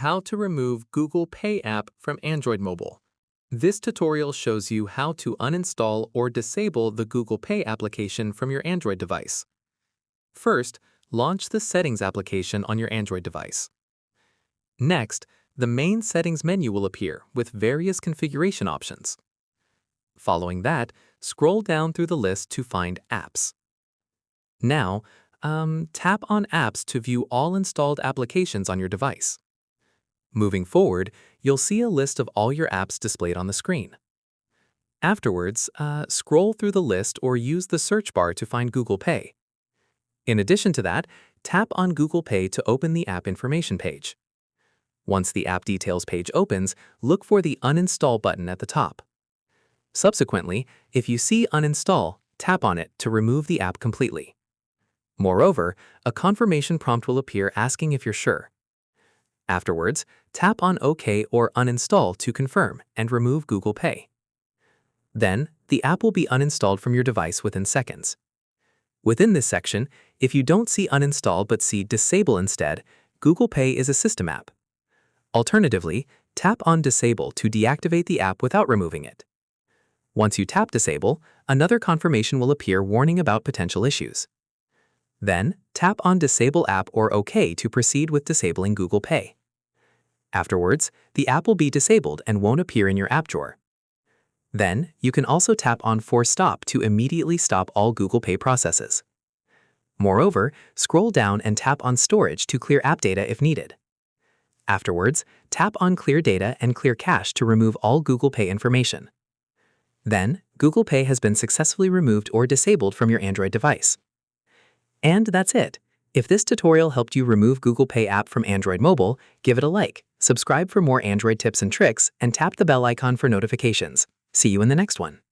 How to remove Google Pay app from Android mobile. This tutorial shows you how to uninstall or disable the Google Pay application from your Android device. First, launch the Settings application on your Android device. Next, the main Settings menu will appear with various configuration options. Following that, scroll down through the list to find Apps. Now, tap on Apps to view all installed applications on your device. Moving forward, you'll see a list of all your apps displayed on the screen. Afterwards, scroll through the list or use the search bar to find Google Pay. In addition to that, tap on Google Pay to open the app information page. Once the app details page opens, look for the Uninstall button at the top. Subsequently, if you see Uninstall, tap on it to remove the app completely. Moreover, a confirmation prompt will appear asking if you're sure. Afterwards, tap on OK or Uninstall to confirm and remove Google Pay. Then, the app will be uninstalled from your device within seconds. Within this section, if you don't see Uninstall but see Disable instead, Google Pay is a system app. Alternatively, tap on Disable to deactivate the app without removing it. Once you tap Disable, another confirmation will appear warning about potential issues. Then, tap on Disable App or OK to proceed with disabling Google Pay. Afterwards, the app will be disabled and won't appear in your app drawer. Then, you can also tap on Force Stop to immediately stop all Google Pay processes. Moreover, scroll down and tap on Storage to clear app data if needed. Afterwards, tap on Clear Data and Clear Cache to remove all Google Pay information. Then, Google Pay has been successfully removed or disabled from your Android device. And that's it. If this tutorial helped you remove Google Pay app from Android mobile, give it a like, subscribe for more Android tips and tricks, and tap the bell icon for notifications. See you in the next one.